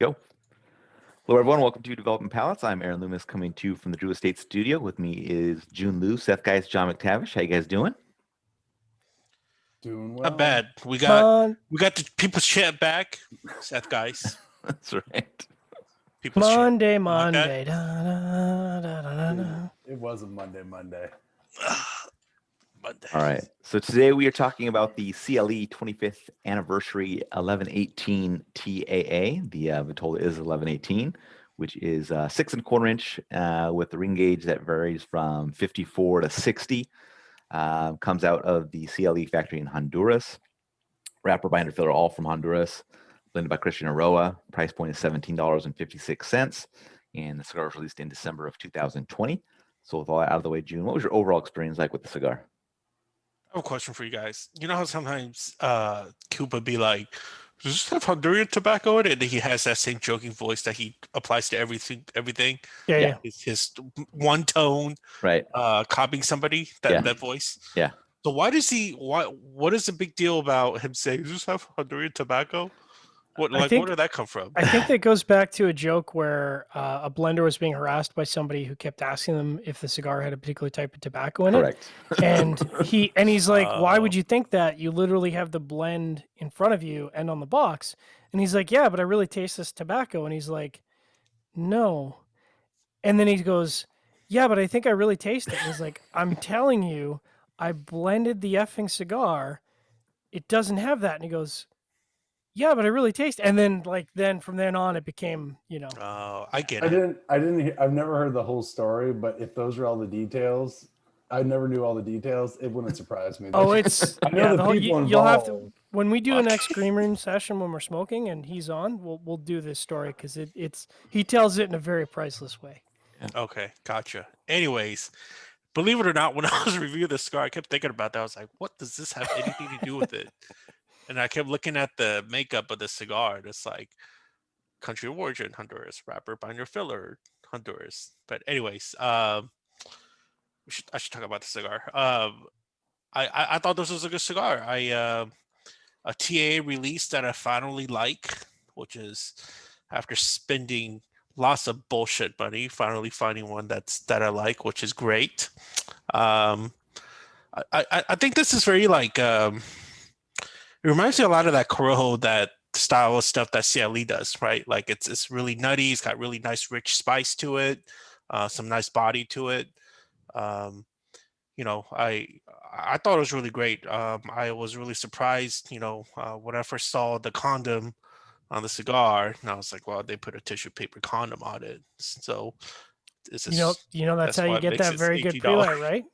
Go. Hello, everyone. Welcome to Development Palates. I'm Aaron Loomis, coming to you from the Drew Estate Studio. With me is Jiunn Liu, Seth Geis, John McTavish. How you guys doing? Doing well. Not bad. We Mon- got the people's chat back. Seth guys. That's right. People's chat. Monday, You like that? Monday. Da, da, da, da, da, da. It was a Monday. Monday. All right. So today we are talking about the C.L.E. 25th anniversary 1118 TAA. The Vitola is 1118, which is 6¼ inch with the ring gauge that varies from 54 to 60. Comes out of the C.L.E. factory in Honduras. Wrapper, binder, filler, all from Honduras. Blended by Christian Aroa. Price point is $17.56. And the cigar was released in December of 2020. So with all that out of the way, Jiunn, what was your overall experience like with the cigar? I have a question for you guys. You know how sometimes Cuba be like, does this have Honduran tobacco in it? And he has that same joking voice that he applies to everything. Yeah. It's his one tone, Right. copying somebody, Yeah. that voice. Yeah. So what is the big deal about him saying, does this have Honduran tobacco? Where did that come from? I think that goes back to a joke where a blender was being harassed by somebody who kept asking them if the cigar had a particular type of tobacco in Correct. it. And he's like, why would you think that? You literally have the blend in front of you and on the box. And he's like, yeah, but I really taste this tobacco. And he's like, no. And then he goes, yeah, but I think I really taste it. And he's like, I'm telling you, I blended the effing cigar. It doesn't have that. And he goes, yeah, but I really taste. And then from then on, it became, Oh, I get it. I've never heard the whole story, but if those are all the details, I never knew all the details. It wouldn't surprise me. Oh, it's I know the people involved. You'll have to when we do an next green room session when we're smoking and he's on. We'll do this story because it's he tells it in a very priceless way. Okay, gotcha. Anyways, believe it or not, when I was reviewing the cigar, I kept thinking about that. I was like, what does this have anything to do with it? And I kept looking at the makeup of the cigar. And it's like country of origin, Honduras, wrapper, binder, filler, Honduras. But anyways, I should talk about the cigar. I thought this was a good cigar. A TAA release that I finally like, which is after spending lots of bullshit money, finally finding one that I like, which is great. I think this is very like it reminds me a lot of that Corojo, that style of stuff that C.L.E. does, right? Like it's really nutty. It's got really nice, rich spice to it, some nice body to it. I thought it was really great. I was really surprised, when I first saw the condom on the cigar, and I was like, well, they put a tissue paper condom on it. So this is, that's how you get that very good pre-light, right?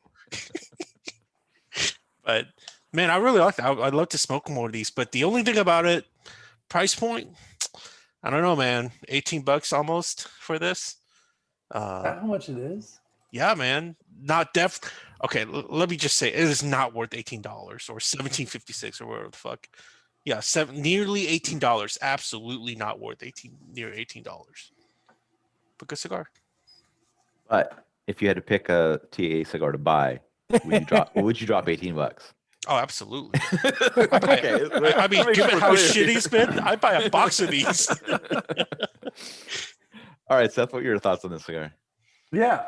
But man, I really like that. I'd love to smoke more of these. But the only thing about it, price point, I don't know, man. $18 almost for this. How much it is? Yeah, man. Not Okay, let me just say it is not worth $18 or $17.56 or whatever the fuck. Yeah, nearly $18. Absolutely not worth near $18. But good cigar. But if you had to pick a TAA cigar to buy, would you drop $18? Oh, absolutely. Okay. I mean, given how shitty it's been, I'd buy a box of these. All right, Seth, what are your thoughts on this cigar? Yeah.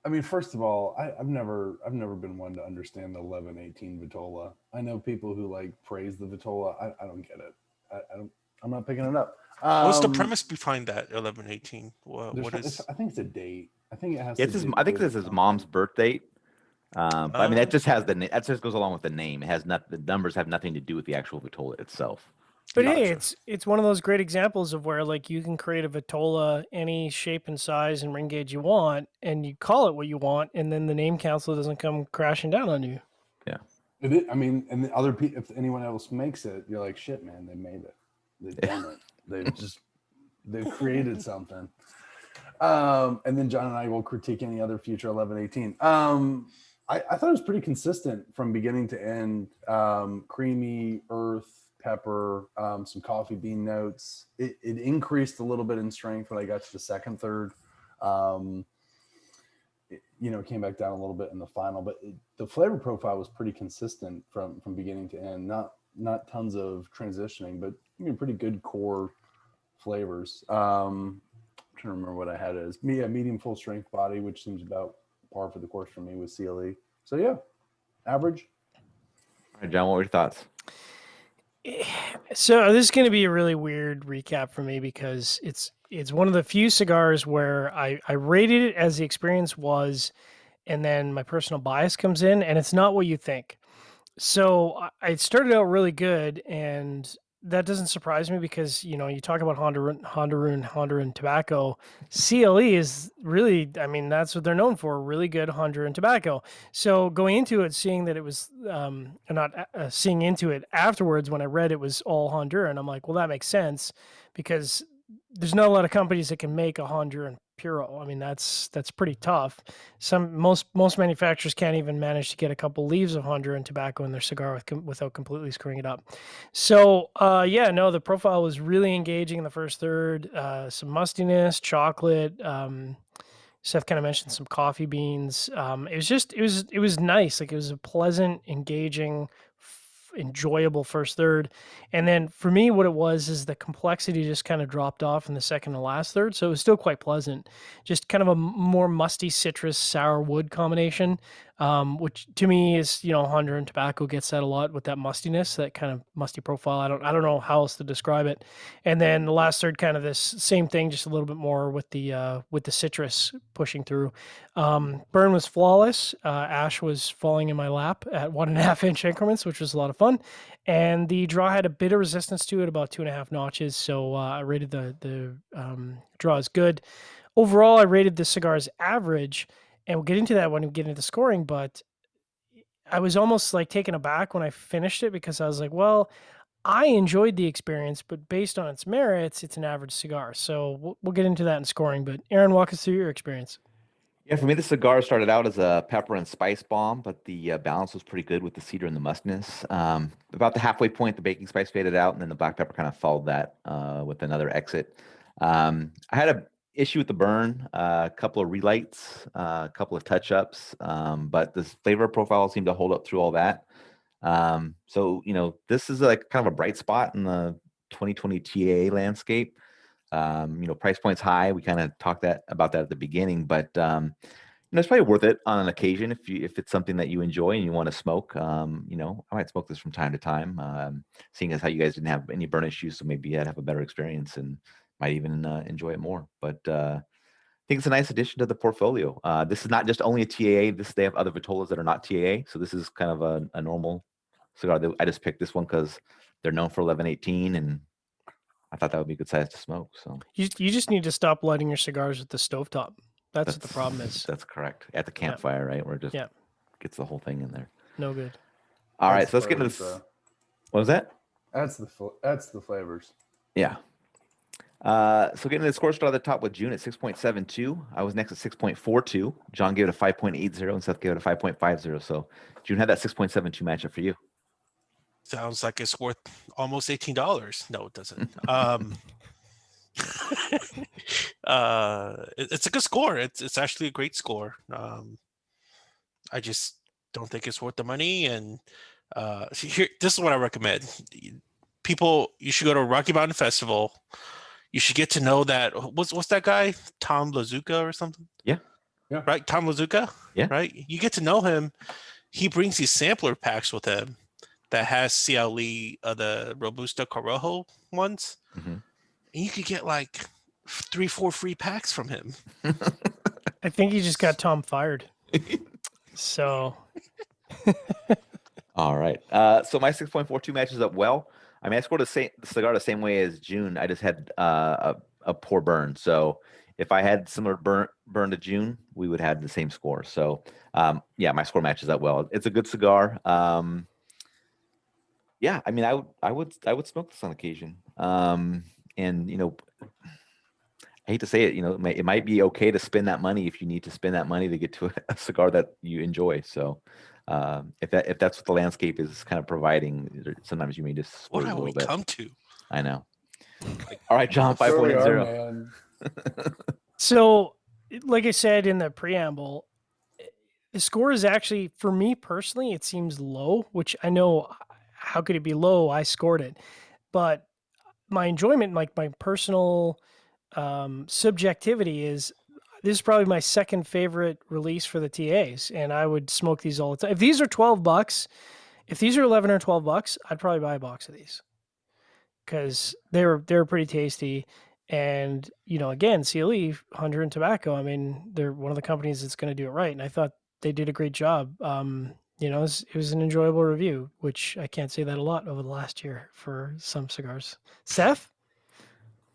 I mean, first of all, I've never been one to understand the 1118 Vitola. I know people who like praise the Vitola. I don't get it. I'm not picking it up. What's the premise behind that 1118? What is? I think it's a date. I think it has. I think this is his mom's birth date. I mean, that just has that just goes along with the name. It has the numbers have nothing to do with the actual Vitola itself. But hey, it's one of those great examples of where like you can create a Vitola any shape and size and ring gauge you want, and you call it what you want, and then the name council doesn't come crashing down on you. Yeah. I mean, and the other people, if anyone else makes it, you're like, shit, man, they made it. They've done it. They've created something. And then John and I will critique any other future 1118. I thought it was pretty consistent from beginning to end. Creamy, earth, pepper, some coffee bean notes. It increased a little bit in strength when I got to the second, third. It came back down a little bit in the final, but the flavor profile was pretty consistent from beginning to end. Not tons of transitioning, but pretty good core flavors. I'm trying to remember what I had as medium full strength body, which seems about par for the course for me with C.L.E. So yeah, average. All right, John, what were your thoughts? So this is going to be a really weird recap for me because it's one of the few cigars where I rated it as the experience was, and then my personal bias comes in, and it's not what you think. So I started out really good, and that doesn't surprise me because you talk about Honduran tobacco. C.L.E. is really, I mean, that's what they're known for, really good Honduran tobacco. So going into it, seeing that it was not seeing into it afterwards when I read it was all Honduran, I'm like, well, that makes sense because there's not a lot of companies that can make a Honduran Puro. I mean, that's pretty tough. Most manufacturers can't even manage to get a couple leaves of Honduran tobacco in their cigar without completely screwing it up. So, yeah, no, the profile was really engaging in the first third. Some mustiness, chocolate. Seth kind of mentioned some coffee beans. It was nice. Like it was a pleasant, engaging, enjoyable first third. And then for me, what it was is the complexity just kind of dropped off in the second and last third. So it was still quite pleasant. Just kind of a more musty citrus sour wood combination, which to me is, Honduran tobacco gets that a lot with that mustiness, that kind of musty profile. I don't know how else to describe it. And then the last third, kind of this same thing, just a little bit more with the citrus pushing through. Burn was flawless. Ash was falling in my lap at 1.5 inch increments, which was a lot of fun. And the draw had a bit of resistance to it, about 2.5 notches. So I rated the draw as good. Overall, I rated the cigar as average, and we'll get into that when we get into the scoring. But I was almost like taken aback when I finished it because I was like, well, I enjoyed the experience, but based on its merits, it's an average cigar. So we'll get into that in scoring. But Aaron, walk us through your experience. Yeah, for me, the cigar started out as a pepper and spice bomb, but the balance was pretty good with the cedar and the mustiness. About the halfway point, the baking spice faded out, and then the black pepper kind of followed that with another exit. I had a issue with the burn, a couple of relights, a couple of touch-ups, but the flavor profile seemed to hold up through all that. So, this is like kind of a bright spot in the 2020 TAA landscape. Price point's high. We kind of talked about that at the beginning, but it's probably worth it on an occasion if it's something that you enjoy and you want to smoke. I might smoke this from time to time. Seeing as how you guys didn't have any burn issues, so maybe I'd have a better experience and might even enjoy it more. But I think it's a nice addition to the portfolio. This is not just only a TAA. They have other Vitolas that are not TAA, so this is kind of a normal cigar. I just picked this one because they're known for 1118 and I thought that would be a good size to smoke. So You just need to stop lighting your cigars with the stovetop. That's what the problem is. That's correct. At the campfire, right? Where it just gets the whole thing in there. No good. All right, so let's get into this. What was that? That's the flavors. Yeah. So getting the score started at the top with Jiunn at 6.72. I was next at 6.42. John gave it a 5.80 and Seth gave it a 5.50. So Jiunn had that 6.72 matchup for you. Sounds like it's worth almost $18. No, it doesn't. It's a good score. It's actually a great score. I just don't think it's worth the money. And this is what I recommend. People, you should go to Rocky Mountain Festival. You should get to know that. What's that guy? Tom Lazuka or something? Yeah. Right? Tom Lazuka? Yeah. Right? You get to know him. He brings these sampler packs with him that has C.L.E. The Robusto Corojo ones. Mm-hmm. And you could get like 3-4 free packs from him. I think he just got Tom fired. So. All right. So my 6.42 matches up well. I mean, I scored the cigar the same way as Jiunn. I just had a poor burn. So if I had similar burn to Jiunn, we would have the same score. So my score matches up well. It's a good cigar. Yeah, I mean, I would smoke this on occasion. And I hate to say it, it might be okay to spend that money if you need to spend that money to get to a cigar that you enjoy. So if that's what the landscape is kind of providing, sometimes you may just what a have little we bit. come to? I know. All right, John, 5.0. So, like I said in the preamble, the score is actually, for me personally, it seems low, which I know, how could it be low? I scored it. But my enjoyment, like my personal subjectivity is this is probably my second favorite release for the TAs, and I would smoke these all the time. If these are $12, if these are 11 or $12, I'd probably buy a box of these because they're pretty tasty. And again, C.L.E. 100 and tobacco. I mean, they're one of the companies that's going to do it right, and I thought they did a great job. It was an enjoyable review, which I can't say that a lot over the last year for some cigars. Seth?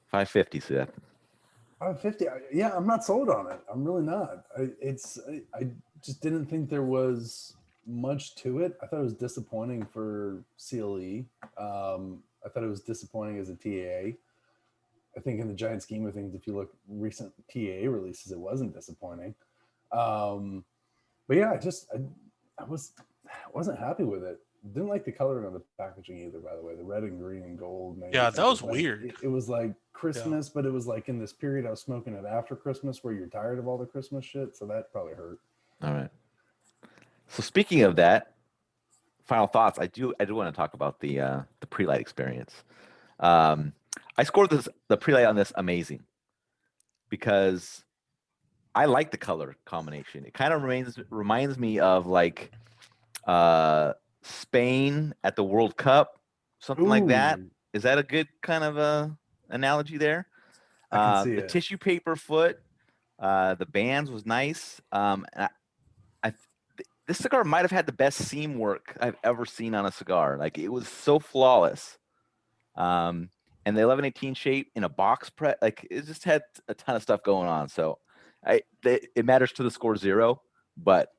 550, Seth. 550. Yeah, I'm not sold on it. I'm really not. I just didn't think there was much to it. I thought it was disappointing for C.L.E. I thought it was disappointing as a TAA. I think in the giant scheme of things, if you look recent TAA releases, it wasn't disappointing. But yeah, I wasn't happy with it. Didn't like the coloring on the packaging either, by the way. The red and green and gold. Yeah, that was weird. It was like Christmas, but it was like in this period I was smoking it after Christmas where you're tired of all the Christmas shit. So that probably hurt. All right. So speaking of that, final thoughts. I do want to talk about the pre-light experience. I scored the pre-light on this amazing because I like the color combination. It kind of reminds me of like Spain at the World Cup, something like that. Is that a good kind of analogy there? I can see the it. tissue paper foot, the bands was nice. This cigar might have had the best seam work I've ever seen on a cigar. Like it was so flawless. And the 1118 shape in a box press, like it just had a ton of stuff going on. So it matters to the score 0, but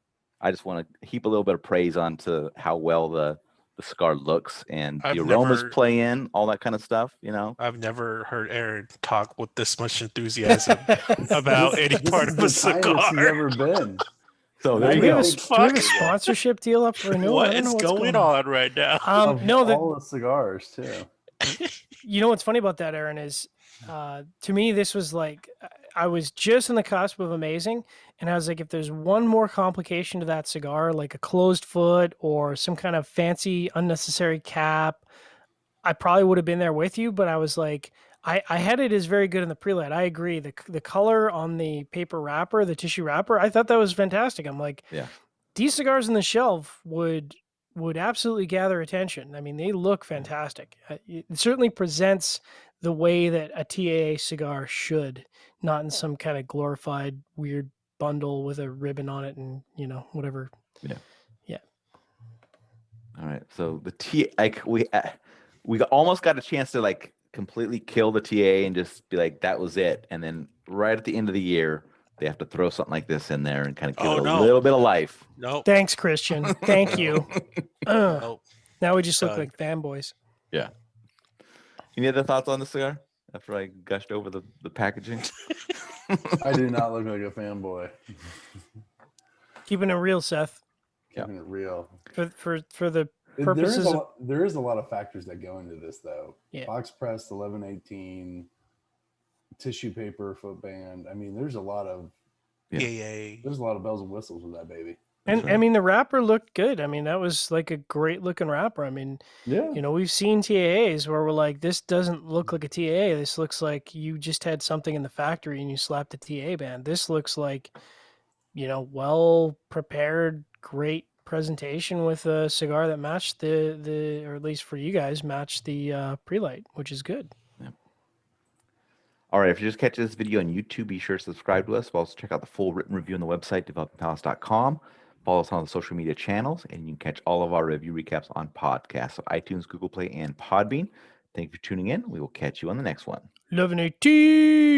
I just want to heap a little bit of praise onto how well the cigar looks and the aromas play in, all that kind of stuff, I've never heard Aaron talk with this much enthusiasm about any part of a cigar. He's ever been. So there you Do we go. have a sponsorship deal up for renewal? What is going on right now? All the cigars too. You know what's funny about that, Aaron, is to me this was like I was just on the cusp of amazing, and I was like, if there's one more complication to that cigar, like a closed foot or some kind of fancy unnecessary cap, I probably would have been there with you. But I was like, I had it as very good in the pre-light. I agree. The color on the paper wrapper, the tissue wrapper, I thought that was fantastic. I'm like, yeah, these cigars on the shelf would absolutely gather attention. I mean, they look fantastic. It certainly presents the way that a TAA cigar should, not in some kind of glorified weird bundle with a ribbon on it and whatever. Yeah. All right. So we almost got a chance to like completely kill the TA and just be like, that was it. And then right at the end of the year, they have to throw something like this in there and kind of give it a little bit of life. No. Thanks, Christian. Thank you. Now we just look like fanboys. Yeah. Any other thoughts on the cigar after I gushed over the packaging? I do not look like a fanboy. Keeping it real, Seth. Keeping it real. For the purposes there is a lot of factors that go into this though. Yeah. Box press, 1118, tissue paper, foot band. I mean, there's a lot of there's a lot of bells and whistles with that baby. And I mean, the wrapper looked good. I mean, that was like a great looking wrapper. I mean, we've seen TAAs where we're like, this doesn't look like a TAA. This looks like you just had something in the factory and you slapped a TA band. This looks like, well prepared, great presentation with a cigar that matched the or at least for you guys, matched the pre-light, which is good. Yeah. All right, if you're just catching this video on YouTube, be sure to subscribe to us. We'll also check out the full written review on the website, developingpalates.com. Follow us on the social media channels, and you can catch all of our review recaps on podcasts, so iTunes, Google Play, and Podbean. Thank you for tuning in. We will catch you on the next one. 1118.